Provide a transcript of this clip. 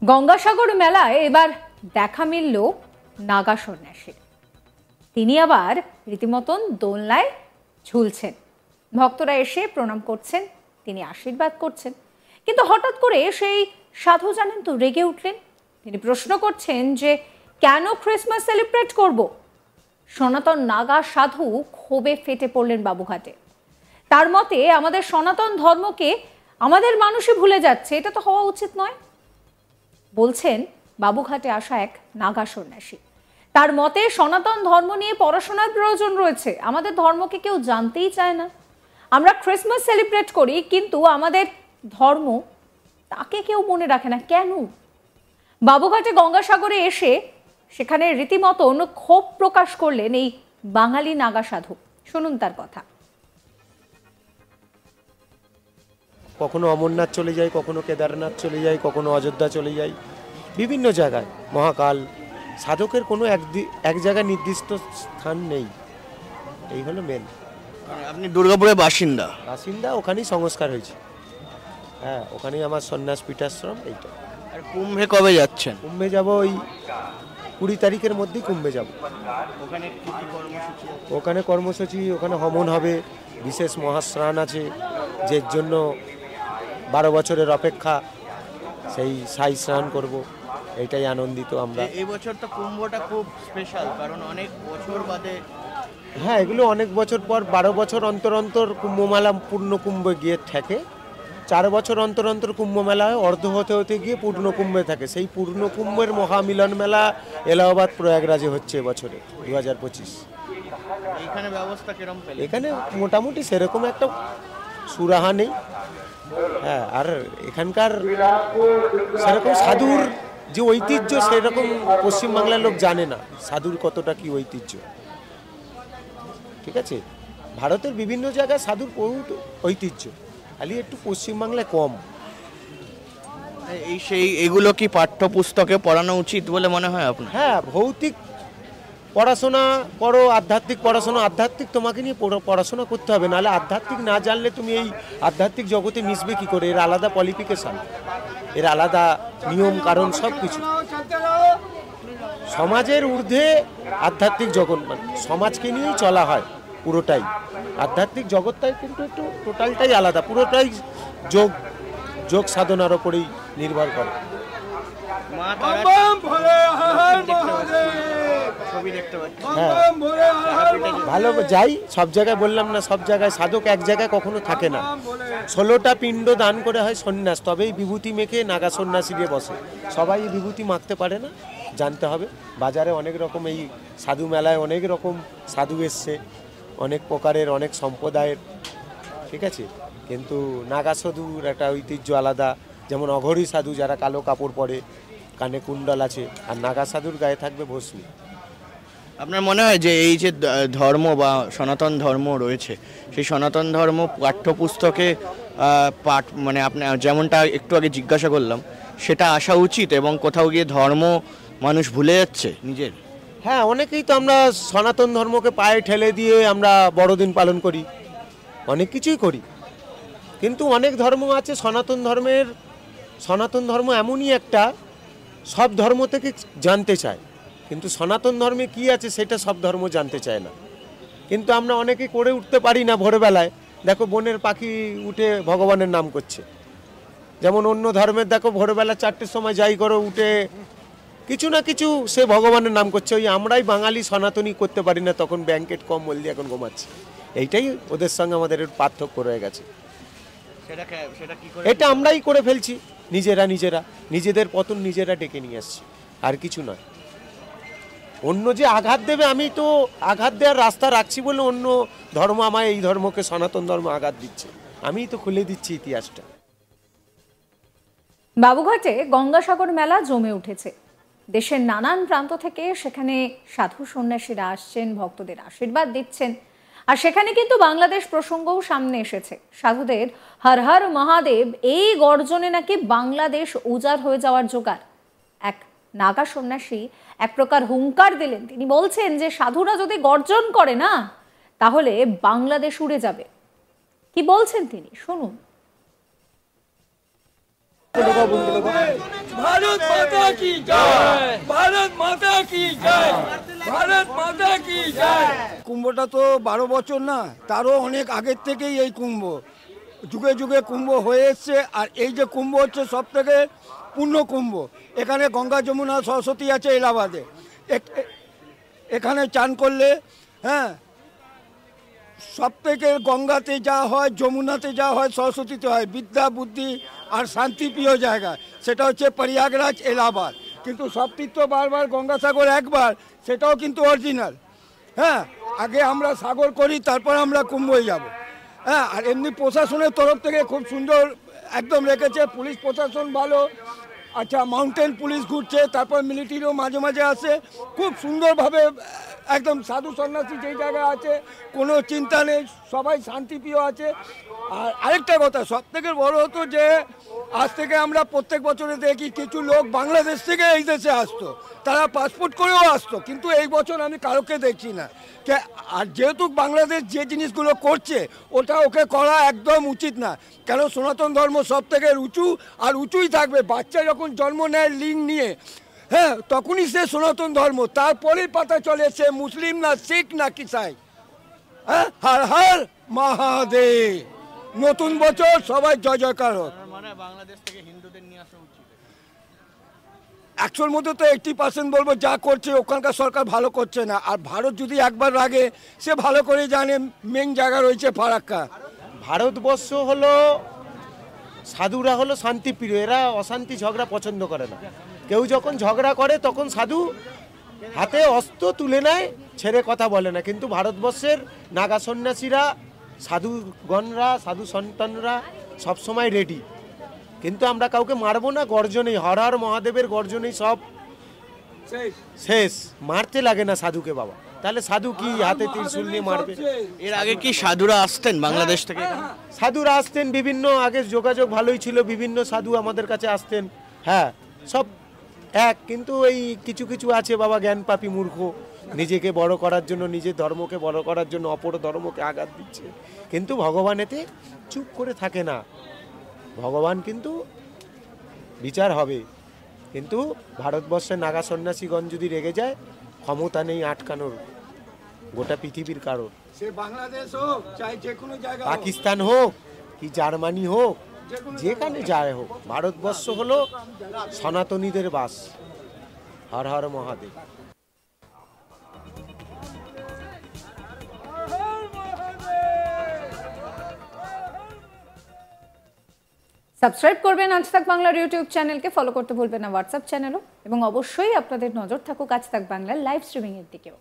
গঙ্গাসাগর মেলায় এবার দেখা মিলল নাগা সন্ন্যাসীর। তিনি আবার রীতিমতন দোলনায় ঝুলছেন। ভক্তরা এসে প্রণাম করছেন, তিনি আশীর্বাদ করছেন। কিন্তু হঠাৎ করে সেই সাধু জানেন তো রেগে উঠলেন। তিনি প্রশ্ন করছেন যে কেন ক্রিসমাস সেলিব্রেট করব। সনাতন নাগা সাধু ক্ষোভে ফেটে পড়লেন বাবুঘাটে। তার মতে আমাদের সনাতন ধর্মকে আমাদের মানুষই ভুলে যাচ্ছে, এটা তো হওয়া উচিত নয়। বলছেন বাবুঘাটে আসা এক নাগা সন্ন্যাসী। তার মতে সনাতন ধর্ম নিয়ে পড়াশোনার প্রয়োজন রয়েছে। আমাদের ধর্মকে কেউ জানতেই চায় না। আমরা ক্রিসমাস সেলিব্রেট করি, কিন্তু আমাদের ধর্ম তাকে কেউ মনে রাখে না কেন? বাবুঘাটে গঙ্গাসাগরে এসে সেখানে রীতিমতন ক্ষোভ প্রকাশ করলেন এই বাঙালি নাগা সাধু। শুনুন তার কথা। কখনো অমরনাথ চলে যাই, কখনো কেদারনাথ চলে যাই, কখনো অযোধ্যা চলে যাই, বিভিন্ন জায়গায় মহাকাল। সাধকের কোনো এক জায়গায় নির্দিষ্ট স্থান নেই, এই হলো মেন। আপনি দুর্গাপুরের বাসিন্দা? বাসিন্দা, ওখানেই সংস্কার হয়েছে। হ্যাঁ, ওখানেই আমার সন্ন্যাস পীঠাশ্রম। এইটা। আর কুম্ভে কবে যাচ্ছেন? কুম্ভে যাব ওই 20 তারিখের মধ্যেই কুম্ভে যাব। ওখানে কি কি কর্মসূচি? ওখানে কর্মসূচি, ওখানে হবন হবে, বিশেষ মহাস্নান আছে, যে জন্য 12 বছরের অপেক্ষা, সেই সাই স্নান করব। এইটাই আনন্দিত আমরা। এই বছর তো কুম্ভটা খুব স্পেশাল, কারণ অনেক বছর বাদে। হ্যাঁ, এগুলো অনেক বছর পর, 12 বছর অন্তর অন্তর কুম্ভমেলা পূর্ণ কুম্ভে গিয়ে থাকে। 4 বছর অন্তর অন্তর কুম্ভ মেলা হয়, অর্ধ হতে হতে গিয়ে পূর্ণ কুম্ভে থাকে। সেই পূর্ণ কুম্ভের মহামিলন মেলা এলাহাবাদ প্রয়াগরাজে হচ্ছে এবছরে 2025। এখানে ব্যবস্থা কিরকম পেলেন? এখানে মোটামুটি সেরকম একটা সুরাহা নেই। হ্যাঁ, আর এখানকার সেরকম সাধুর যে ঐতিহ্য সেরকম পশ্চিমবাংলার লোক জানে না সাধুর কতটা কি ঐতিহ্য। ঠিক আছে, ভারতের বিভিন্ন জায়গায় সাধুর বহুত ঐতিহ্য, খালি একটু পশ্চিমবাংলায় কম। এগুলো কি পাঠ্যপুস্তকে পড়ানো উচিত বলে মনে হয় আপনার? হ্যাঁ, ভৌতিক পড়াশোনা করো, আধ্যাত্মিক পড়াশোনা। আধ্যাত্মিক তোমাকে নিয়ে পড়াশোনা করতে হবে, নাহলে আধ্যাত্মিক না জানলে তুমি এই আধ্যাত্মিক জগতে মিশবে কি করে? এর আলাদা কোয়ালিফিকেশন, এর আলাদা নিয়ম কারণ, সব কিছু। সমাজের ঊর্ধ্বে আধ্যাত্মিক জগৎ, মানে সমাজকে নিয়েই চলা হয় পুরোটাই। আধ্যাত্মিক জগৎটাই কিন্তু একটু টোটালটাই আলাদা, পুরোটাই যোগ সাধনার ওপরেই নির্ভর করে। ভালো যাই সব জায়গায়, বললাম না, সব জায়গায় সাধক এক জায়গায় কখনো থাকে না। 16টা পিণ্ড দান করে হয় সন্ন্যাস, তবেই বিভূতি মেখে নাগা সন্ন্যাসী দিয়ে বসে। সবাই বিভূতি মাখতে পারে না, জানতে হবে। বাজারে অনেক রকম, এই সাধু মেলায় অনেক রকম সাধু এসছে, অনেক প্রকারের, অনেক সম্প্রদায়ের। ঠিক আছে, কিন্তু নাগা সাধুর একটা ঐতিহ্য আলাদা। যেমন অঘরী সাধু, যারা কালো কাপড় পরে, কানে কুণ্ডল আছে, আর নাগা সাধুর গায়ে থাকবে ভস্মী। আপনার মনে হয় যে এই যে ধর্ম বা সনাতন ধর্ম রয়েছে, সেই সনাতন ধর্ম পাঠ্যপুস্তকে মানে আপনার যেমনটা একটু আগে জিজ্ঞাসা করলাম, সেটা আসা উচিত, এবং কোথাও গিয়ে ধর্ম মানুষ ভুলে যাচ্ছে নিজের? হ্যাঁ, অনেকেই তো আমরা সনাতন ধর্মকে পায়ে ঠেলে দিয়ে আমরা বড়দিন পালন করি, অনেক কিছুই করি। কিন্তু অনেক ধর্ম আছে, সনাতন ধর্ম এমনই একটা, সব ধর্ম থেকে জানতে চায়, কিন্তু সনাতন ধর্মে কি আছে সেটা সব ধর্ম জানতে চায় না। কিন্তু আমরা অনেকে করে উঠতে পারি না। ভোরবেলায় দেখো বনের পাখি উঠে ভগবানের নাম করছে। যেমন অন্য ধর্মের দেখো ভোরবেলা 4টের সময় যাই করো, উঠে কিছু না কিছু সে ভগবানের নাম করছে। ওই আমরাই বাঙালি সনাতনী করতে পারি না, তখন ব্যাংকেট কম বললি এখন ঘুমাচ্ছি। এইটাই ওদের সঙ্গে আমাদের পার্থক্য রয়ে গেছে। এটা আমরাই করে ফেলছি নিজেরা, নিজেদের পতন নিজেরা ডেকে নিয়ে আসছি, আর কিছু নয়। অন্য যে আঘাত দেবে, আমি তো আঘাত দেওয়ার রাস্তা রাখছি বলে অন্য ধর্ম আমায়, এই ধর্মকে, সনাতন ধর্ম আঘাত দিচ্ছে, আমিই তো খুলে দিচ্ছি ইতিহাসটা। বাবুঘাটে গঙ্গাসাগর মেলা জমে উঠেছে। দেশের নানান প্রান্ত থেকে সেখানে সাধু সন্ন্যাসীরা আসছেন, ভক্তদের আশীর্বাদ দিচ্ছেন। আর সেখানে কিন্তু বাংলাদেশ প্রসঙ্গও সামনে এসেছে। সাধুদের হর হর মহাদেব এই গর্জনে নাকি বাংলাদেশ উজাড় হয়ে যাওয়ার জোগাড়। এক নাগা সন্ন্যাসী এক প্রকার হুঙ্কার দিলেন। তিনি বলছেন যে সাধুরা যদি গর্জন করে না, তাহলে বাংলাদেশ উড়ে যাবে। কি বলছেন তিনি, শুনুন। भारत माता की जय, भारत माता की जय, भारत माता की जय। কুম্ভটা তো 12 বছর না, তারও অনেক আগের থেকেই এই কুম্ভ, যুগে যুগে কুম্ভ হয়ে এসছে। আর এই যে কুম্ভ হচ্ছে সব থেকে পূর্ণ কুম্ভ। এখানে গঙ্গা যমুনা সরস্বতী আছে এলাহাবাদে। এখানে চান করলে হ্যাঁ সব থেকে গঙ্গাতে যা হয়, যমুনাতে যা হয়, সরস্বতীতে হয়, বিদ্যা বুদ্ধি আর শান্তিপ্রিয় জায়গা, সেটা হচ্ছে প্রয়াগরাজ এলাহাবাদ। কিন্তু সব তীর্থ বারবার, গঙ্গাসাগর একবার, সেটাও কিন্তু অরিজিনাল। হ্যাঁ, আগে আমরা সাগর করি, তারপর আমরা কুম্ভে যাব। হ্যাঁ, আর এমনি প্রশাসনের তরফ থেকে খুব সুন্দর একদম রেখেছে, পুলিশ প্রশাসন ভালো। আচ্ছা, মাউন্টেন পুলিশ ঘুরছে, তারপর মিলিটারিও মাঝে মাঝে আসে, খুব সুন্দরভাবে একদম সাধু সন্ন্যাসী যেই জায়গায় আছে কোনো চিন্তা নেই, সবাই শান্তিপ্রিয় আছে। আর আরেকটা কথা সব থেকে বড় হতো যে আজ থেকে আমরা প্রত্যেক বছরে দেখি কিছু লোক বাংলাদেশ থেকে এই দেশে আসতো, তারা পাসপোর্ট করেও আসতো, কিন্তু এই বছর আমি কারোকে দেখছি না। আর যেহেতু বাংলাদেশ যে জিনিসগুলো করছে ওটা ওকে করা একদম উচিত না, কেন সনাতন ধর্ম সব থেকে উঁচু আর উঁচুই থাকবে। বাচ্চা যখন জন্ম নেয় লিঙ্গ নিয়ে, হ্যাঁ, তখনই সে সনাতন ধর্ম, তারপরেই পাতা চলে সে মুসলিম না শিখ না কিসাই। হ্যাঁ, হর হর মহাদেব। নতুন বছর সবাই জয় জয়কার হোক। মানে বাংলাদেশ থেকে হিন্দুদের নিয়ে আসা উচিত। 100-র মধ্যে তো 80% বলবো যা করছে ওখানকার সরকার ভালো করছে না। আর ভারত যদি একবার রাগে, সে ভালো করে জানে মেন জায়গা রয়েছে ফারাক্কা। ভারতবর্ষ হলো, সাধুরা হলো শান্তিপ্রিয়, এরা অশান্তি ঝগড়া পছন্দ করে না। কেউ যখন ঝগড়া করে তখন সাধু হাতে অস্ত্র তুলে নেয়, ছেড়ে কথা বলে না। কিন্তু ভারতবর্ষের নাগা সন্ন্যাসীরা, সাধুগণরা, সাধু সন্তানরা সবসময় রেডি। কিন্তু আমরা কাউকে মারবো না, গর্জনেই, হর হর মহাদেবের গর্জনেই সব শেষ। মারতে লাগে না সাধুকে বাবা, তাহলে সাধু কি হাতে ত্রিশূল নিয়ে মারবে? এর আগে কি সাধুরা আসতেন বাংলাদেশ থেকে? সাধুরা আসতেন বিভিন্ন, আগে যোগাযোগ ভালোই ছিল, বিভিন্ন সাধু আমাদের কাছে আসতেন। হ্যাঁ, সব এক, কিন্তু এই কিছু কিছু আছে বাবা জ্ঞান পাপী মূর্খ, নিজেকে বড় করার জন্য, নিজের ধর্মকে বড় করার জন্য অপর ধর্মকে আঘাত দিচ্ছে। কিন্তু ভগবান এতে চুপ করে থাকে না, ভগবান কিন্তু বিচার হবে। কিন্তু ভারতবর্ষের নাগা সন্ন্যাসীগণ যদি রেগে যায়, ক্ষমতা নেই আটকানোর গোটা পৃথিবীর কারণ। সে বাংলাদেশ হোক চাই যে কোনো জায়গা, পাকিস্তান হোক কি জার্মানি হোক, যেখানে যায় হোক, ভারতবর্ষ হলো সনাতনীদের বাস। হর হর মহাদেব। সাবস্ক্রাইব করবেন আজ তাক বাংলার ইউটিউব চ্যানেলকে, ফলো করতে ভুলবেন না হোয়াটসঅ্যাপ চ্যানেলও, এবং অবশ্যই আপনাদের নজর থাকুক আজ তাক বাংলার লাইভ স্ট্রিমিং এর দিকেও।